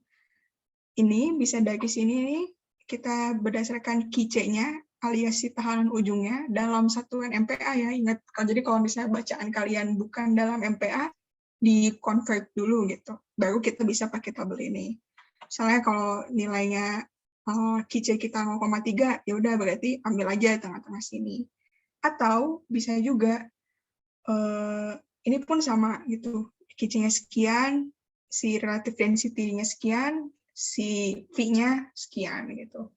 Ini bisa dari sini nih, kita berdasarkan QC-nya, alias si tahanan ujungnya, dalam satuan MPa ya, ingat. Jadi kalau misalnya bacaan kalian bukan dalam MPa, di-convert dulu gitu. Baru kita bisa pakai tabel ini. Misalnya kalau nilainya QC kita 0,3, ya udah berarti ambil aja tengah-tengah sini. Atau bisa juga, ini pun sama gitu, QC-nya sekian, si relative density-nya sekian, si V-nya sekian gitu.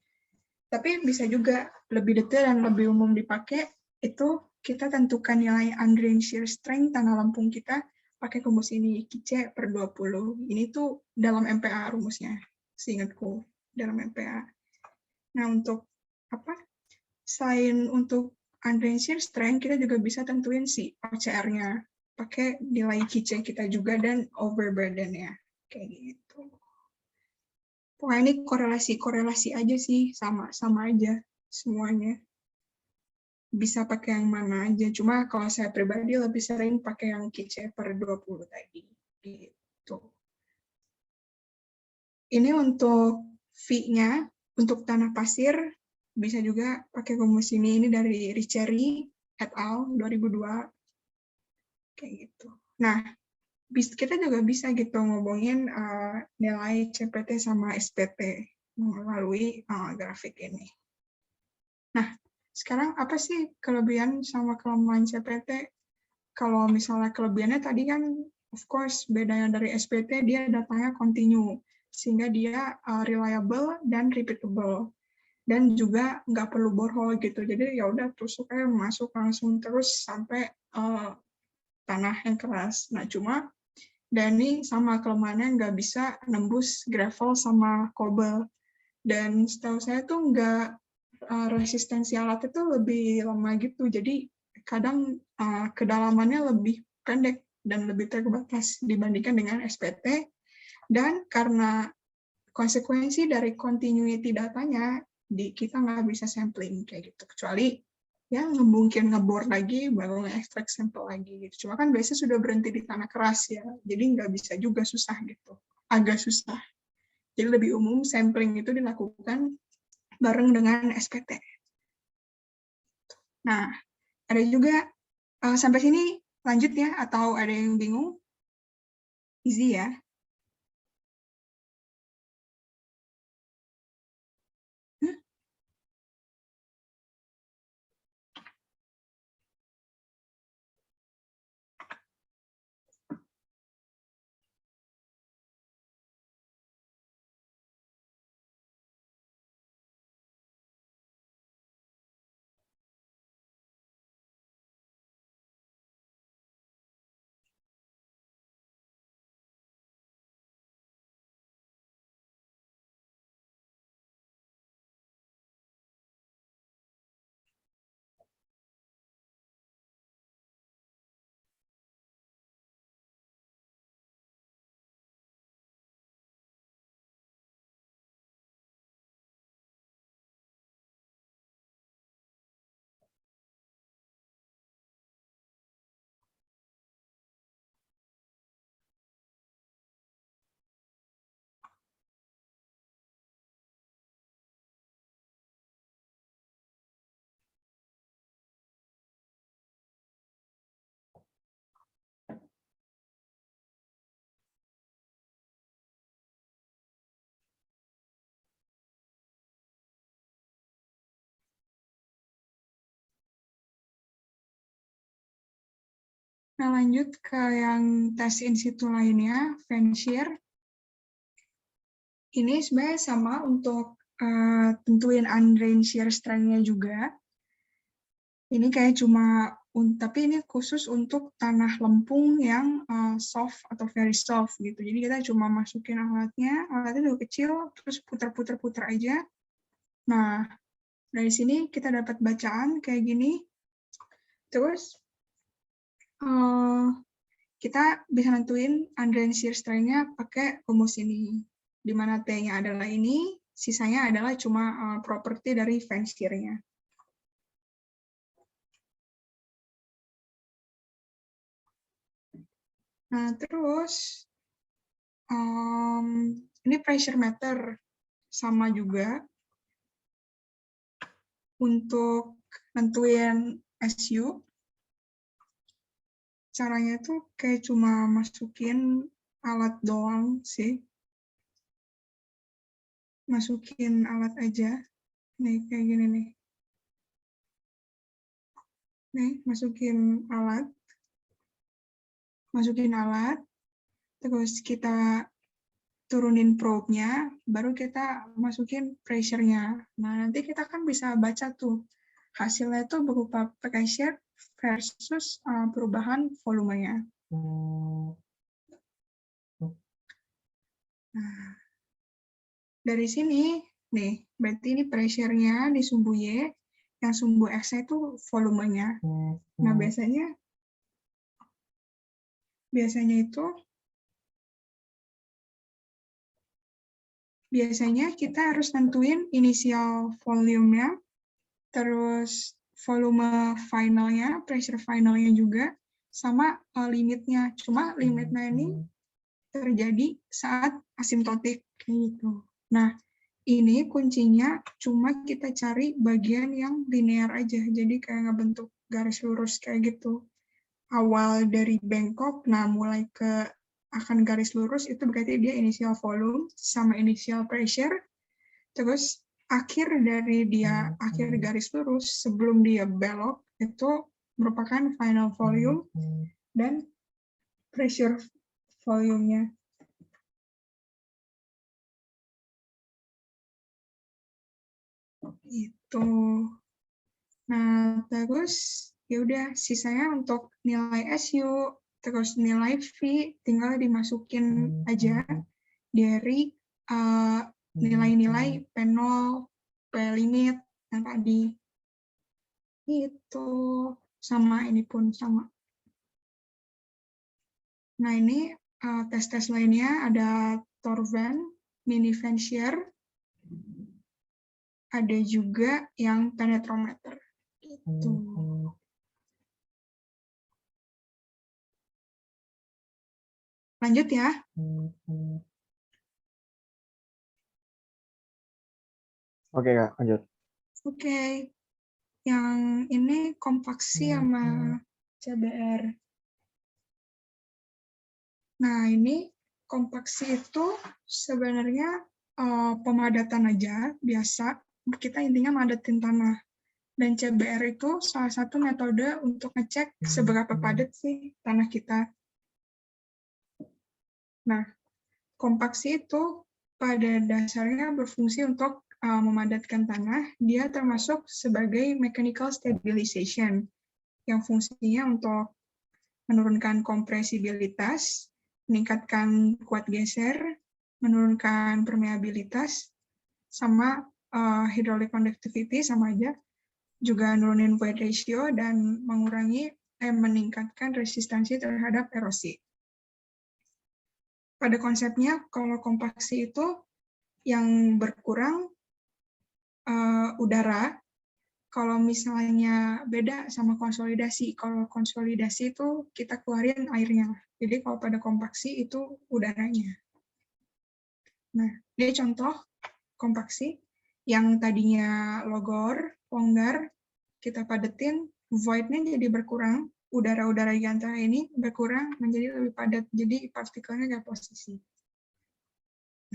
Tapi bisa juga lebih detail dan lebih umum dipakai, itu kita tentukan nilai undrained shear strength tanah lempung kita pakai rumus ini, QC per 20. Ini tuh dalam MPa rumusnya, seingatku, dalam MPa. Nah, untuk apa? Selain untuk undrained shear strength, kita juga bisa tentuin si OCR-nya, pakai nilai QC kita juga dan overburden-nya, kayak gitu. Pokoknya ini korelasi aja sih, sama aja semuanya. Bisa pakai yang mana aja, cuma kalau saya pribadi lebih sering pakai yang QC per 20 tadi. Gitu. Ini untuk V-nya, untuk tanah pasir, bisa juga pakai rumus ini dari Richery et al. 2002. Kayak gitu. Nah, kita juga bisa gitu ngomongin nilai CPT sama SPT melalui grafik ini. Nah, sekarang apa sih kelebihan sama kelemahan CPT? Kalau misalnya kelebihannya tadi kan, of course, bedanya dari SPT, dia datanya continue. sehingga dia reliable dan repeatable. Dan juga nggak perlu borehole gitu. Jadi ya udah tusuk aja masuk langsung terus sampai tanah yang keras. Nah cuma dan ini sama kelemahannya nggak bisa nembus gravel sama cobble. Dan setahu saya tuh nggak resistensi alat itu lebih lemah gitu. Jadi kadang kedalamannya lebih pendek dan lebih terbatas dibandingkan dengan SPT. Dan karena konsekuensi dari continuity datanya, kita nggak bisa sampling kayak gitu. Kecuali ya mungkin ngebor lagi, baru nge-extract sampel lagi gitu. Cuma kan biasanya sudah berhenti di tanah keras ya, jadi nggak bisa juga, susah gitu. Agak susah. Jadi lebih umum sampling itu dilakukan bareng dengan SPT. Nah, ada juga, sampai sini lanjut ya, atau ada yang bingung? Easy ya. Nah, lanjut ke yang tes in situ lainnya, Fanshear. Ini sebenarnya sama untuk tentuin undrained shear strength-nya juga. Ini kayak cuma, tapi ini khusus untuk tanah lempung yang soft atau very soft gitu. Jadi kita cuma masukin alatnya juga kecil, terus puter-puter aja. Nah, dari sini kita dapat bacaan kayak gini. Terus kita bisa nentuin undrained shear strength-nya pakai rumus ini, di mana T-nya adalah ini, sisanya adalah cuma properti dari Fanshear-nya. Nah, terus ini pressure meter, sama juga untuk nentuin SU. Caranya tuh kayak cuma masukin alat doang sih. Masukin alat aja. Nih, kayak gini nih. Nih, masukin alat. Terus kita turunin probe-nya, baru kita masukin pressure-nya. Nah, nanti kita kan bisa baca tuh, hasilnya tuh berupa pressure versus perubahan volumenya. Nah, dari sini, nih, berarti ini pressure-nya di sumbu Y, yang sumbu X-nya itu volumenya. Nah, biasanya kita harus nentuin inisial volume-nya, terus volume finalnya, pressure finalnya juga, sama limitnya. Cuma limitnya ini terjadi saat asimptotik gitu. Nah, ini kuncinya cuma kita cari bagian yang linear aja, jadi kayak ngebentuk garis lurus kayak gitu. Awal dari bengkok, nah mulai ke akan garis lurus, itu berarti dia initial volume sama initial pressure, terus akhir dari dia akhir garis lurus sebelum dia belok itu merupakan final volume dan pressure volume-nya. gitu. Nah, terus ya udah sisanya untuk nilai SU, terus nilai V tinggal dimasukin aja dari nilai-nilai P0, P-limit yang tadi. Itu sama ini pun sama. Nah, ini tes-tes lainnya ada Torvan, Mini-Fancier, ada juga yang penetrometer. Gitu. Lanjut ya. Oke Kak, lanjut. Oke. Yang ini kompaksi sama CBR. Nah, ini kompaksi itu sebenarnya pemadatan aja, biasa. Kita intinya madatin tanah. Dan CBR itu salah satu metode untuk ngecek seberapa padat sih tanah kita. Nah, kompaksi itu pada dasarnya berfungsi untuk memadatkan tanah. Dia termasuk sebagai mechanical stabilization, yang fungsinya untuk menurunkan kompresibilitas, meningkatkan kuat geser, menurunkan permeabilitas, sama hydraulic conductivity sama aja, juga nurunin void ratio dan meningkatkan resistansi terhadap erosi. Pada konsepnya, kalau kompaksi itu yang berkurang udara, kalau misalnya beda sama konsolidasi. Kalau konsolidasi itu kita keluarin airnya. Jadi kalau pada kompaksi itu udaranya. Nah, ini contoh kompaksi yang tadinya longgar, kita padetin, void-nya jadi berkurang, udara-udara di antara ini berkurang menjadi lebih padat, jadi partikelnya nggak posisi.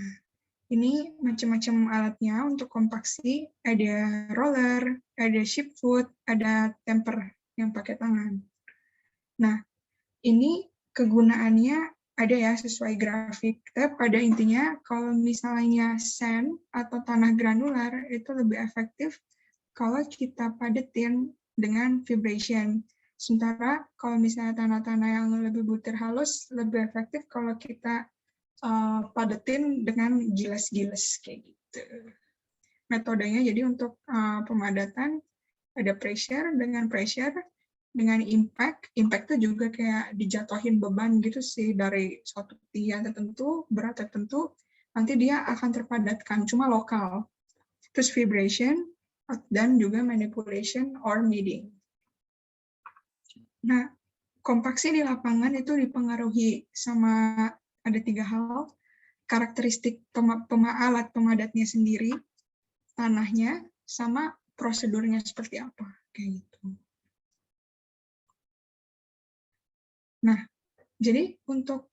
Nah, ini macam-macam alatnya untuk kompaksi, ada roller, ada ship foot, ada temper yang pakai tangan. Nah, ini kegunaannya ada ya sesuai grafik. Tapi pada intinya, kalau misalnya sand atau tanah granular, itu lebih efektif kalau kita padetin dengan vibration. Sementara kalau misalnya tanah-tanah yang lebih butir halus, lebih efektif kalau kita padetin dengan giles-giles kayak gitu. Metodenya jadi untuk pemadatan ada pressure, dengan impact itu juga kayak dijatuhin beban gitu sih dari suatu tiang tertentu, berat tertentu, nanti dia akan terpadatkan, cuma lokal. Terus vibration, dan juga manipulation or kneading. Nah, kompaksi di lapangan itu dipengaruhi sama ada 3 hal, karakteristik alat pemadatnya sendiri, tanahnya, sama prosedurnya seperti apa, kayak gitu. Nah, jadi untuk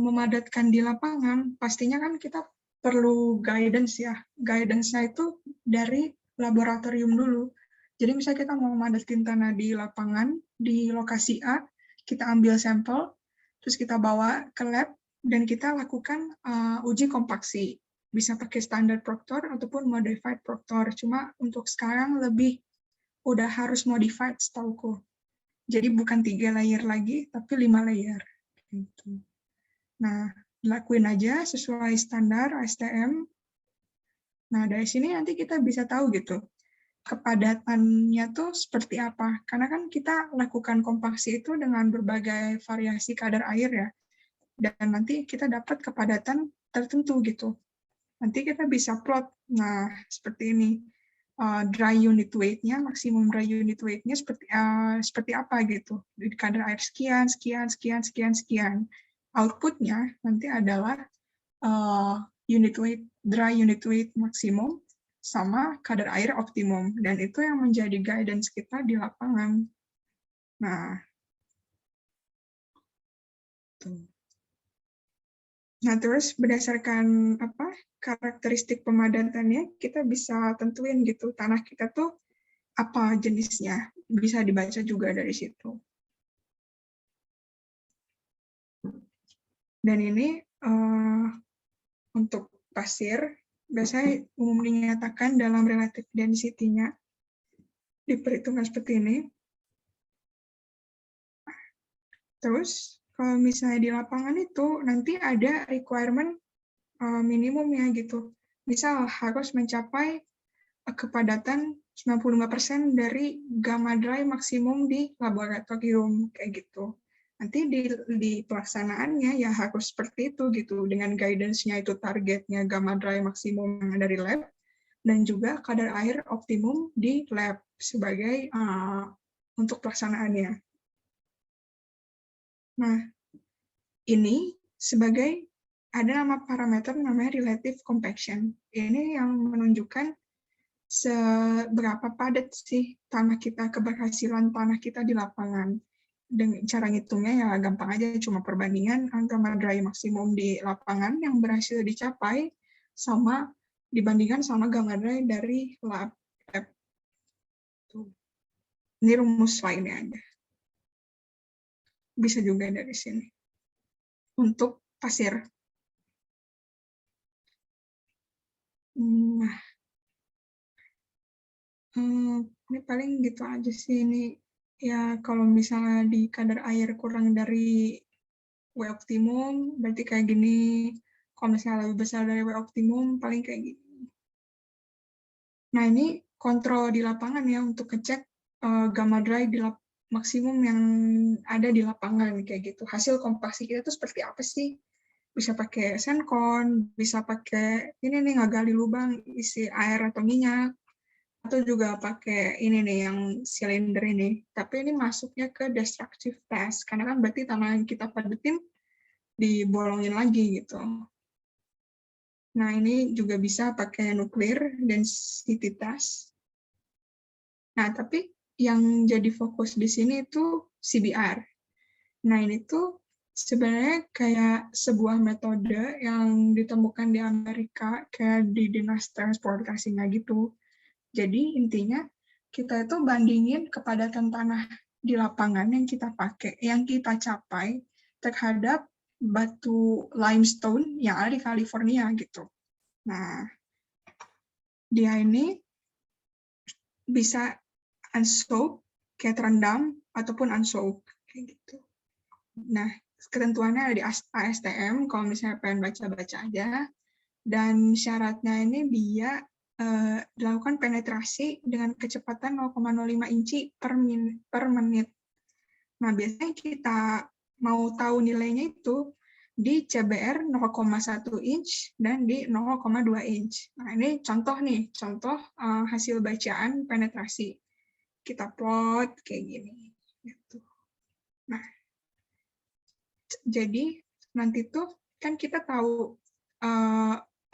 memadatkan di lapangan, pastinya kan kita perlu guidance ya. Guidance-nya itu dari laboratorium dulu. Jadi misalnya kita mau memadatin tanah di lapangan, di lokasi A, kita ambil sampel, terus kita bawa ke lab, dan kita lakukan uji kompaksi. Bisa pakai standar Proctor ataupun modified Proctor. Cuma untuk sekarang udah harus modified setauku. Jadi bukan 3 layer lagi, tapi 5 layer. Gitu. Nah, lakuin aja sesuai standar STM. Nah, dari sini nanti kita bisa tahu gitu, kepadatannya tuh seperti apa. Karena kan kita lakukan kompaksi itu dengan berbagai variasi kadar air ya. Dan nanti kita dapat kepadatan tertentu gitu. Nanti kita bisa plot, nah seperti ini. Dry unit weight-nya, maksimum dry unit weight-nya seperti apa gitu. Di kadar air sekian. Output-nya nanti adalah dry unit weight maksimum sama kadar air optimum. Dan itu yang menjadi guidance kita di lapangan. Nah, tuh. Nah, terus berdasarkan karakteristik pemadatannya, kita bisa tentuin gitu tanah kita tuh apa jenisnya, bisa dibaca juga dari situ. Dan ini untuk pasir, biasanya umum dinyatakan dalam relative density-nya diperhitungkan seperti ini. Terus kalau misalnya di lapangan itu nanti ada requirement minimumnya gitu. Misal harus mencapai kepadatan 95% dari gamma dry maksimum di laboratorium kayak gitu. Nanti di pelaksanaannya ya harus seperti itu gitu, dengan guidance-nya itu targetnya gamma dry maksimum dari lab dan juga kadar air optimum di lab sebagai untuk pelaksanaannya. Nah, ini sebagai ada nama parameter namanya relative compaction. Ini yang menunjukkan seberapa padat sih tanah kita, keberhasilan tanah kita di lapangan. Dengan cara ngitungnya ya gampang aja, cuma perbandingan gamma dry maksimum di lapangan yang berhasil dicapai sama dibandingkan sama gamma dry dari lab. Ini rumus lainnya aja. Bisa juga dari sini. Untuk pasir. Nah, ini paling gitu aja sih ini. Ya kalau misalnya di kadar air kurang dari W optimum, berarti kayak gini. Kalau misalnya lebih besar dari W optimum, paling kayak gini. Nah ini kontrol di lapangan ya untuk ngecek gamma dry di maksimum yang ada di lapangan kayak gitu. Hasil kompaksi kita tuh seperti apa sih? Bisa pakai sencon, bisa pakai ini nih ngegali lubang isi air atau minyak, atau juga pakai ini nih yang silinder ini. Tapi ini masuknya ke destructive test karena kan berarti tanah yang kita padetin dibolongin lagi gitu. Nah ini juga bisa pakai nuclear density test. Nah tapi yang jadi fokus di sini itu CBR. Nah ini tuh sebenarnya kayak sebuah metode yang ditemukan di Amerika, kayak di dinas transportasinya gitu. Jadi intinya kita itu bandingin kepadatan tanah di lapangan yang kita pakai, yang kita capai terhadap batu limestone yang ada di California gitu. Nah, dia ini bisa unsoaked, kayak terendam, ataupun unsoaked, kayak gitu. Nah, ketentuannya ada di ASTM, kalau misalnya pengen baca-baca aja. Dan syaratnya ini dia dilakukan penetrasi dengan kecepatan 0,05 inci per menit. Nah, biasanya kita mau tahu nilainya itu di CBR 0,1 inch dan di 0,2 inch. Nah, ini contoh nih, contoh hasil bacaan penetrasi. Kita plot kayak gini. Gitu. Nah, jadi nanti tuh kan kita tahu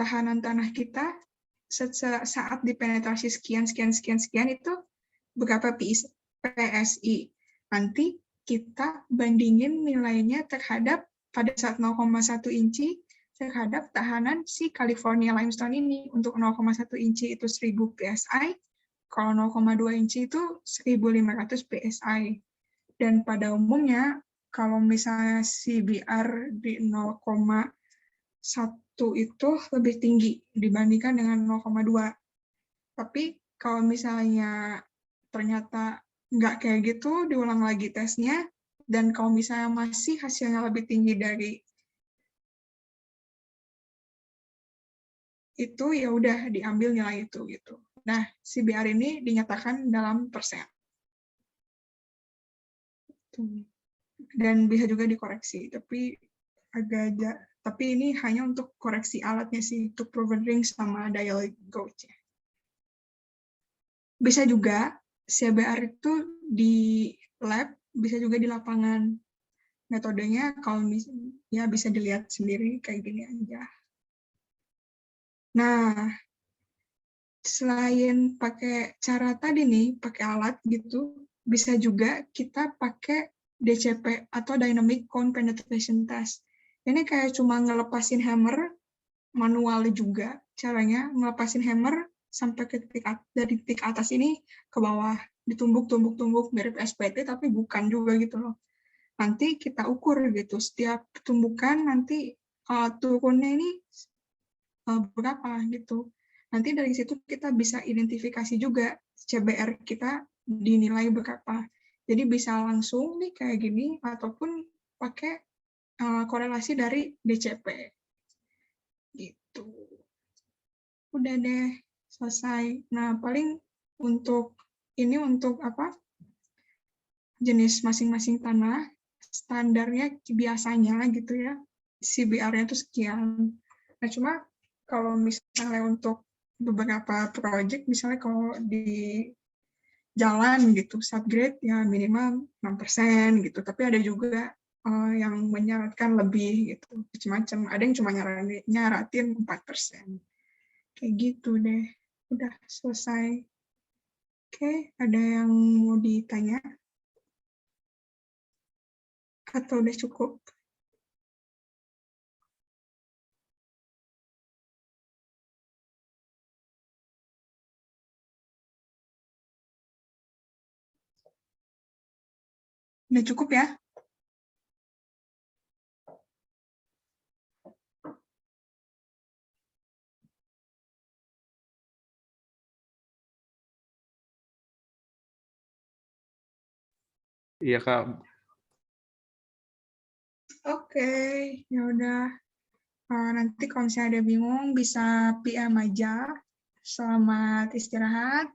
tahanan tanah kita saat dipenetrasi sekian itu berapa PSI. Nanti kita bandingin nilainya terhadap pada saat 0,1 inci terhadap tahanan si California limestone ini. Untuk 0,1 inci itu 1000 PSI, kalau 0,2 inci itu 1500 PSI. Dan pada umumnya kalau misalnya CBR di 0,1 itu lebih tinggi dibandingkan dengan 0,2. Tapi kalau misalnya ternyata nggak kayak gitu, diulang lagi tesnya, dan kalau misalnya masih hasilnya lebih tinggi dari itu, ya udah diambil nilai itu gitu. Nah, CBR ini dinyatakan dalam persen. Dan bisa juga dikoreksi, tapi ini hanya untuk koreksi alatnya sih, untuk proven ring sama dial gauge. Bisa juga CBR itu di lab, bisa juga di lapangan. Metodenya kalau ya bisa dilihat sendiri kayak gini aja. Nah, selain pakai cara tadi nih, pakai alat gitu, bisa juga kita pakai DCP atau Dynamic Cone Penetration Test. Ini kayak cuma ngelepasin hammer, manual juga caranya, ngelepasin hammer sampai ke dari titik atas ini ke bawah, ditumbuk mirip SPT, tapi bukan juga gitu loh. Nanti kita ukur gitu, setiap tumbukan nanti turunnya ini berapa gitu. Nanti dari situ kita bisa identifikasi juga CBR kita dinilai berapa. Jadi bisa langsung nih kayak gini, ataupun pakai korelasi dari DCP. Gitu. Udah deh, selesai. Nah, paling untuk ini untuk apa? Jenis masing-masing tanah, standarnya biasanya gitu ya, CBR-nya itu sekian. Nah, cuma kalau misalnya untuk beberapa project, misalnya kalau di jalan gitu, subgrade ya minimal 6% gitu. Tapi ada juga yang menyarankan lebih gitu, macam-macam. Ada yang cuma nyaratin 4%. Kayak gitu deh. Udah selesai. Oke, ada yang mau ditanya? Atau udah cukup? Udah cukup ya? Iya Kak, Oke, ya udah. Nanti kalau misalnya ada bingung bisa PM aja. Selamat istirahat.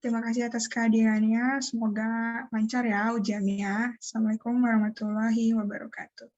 Terima kasih atas kehadirannya. Semoga lancar ya ujiannya. Assalamualaikum warahmatullahi wabarakatuh.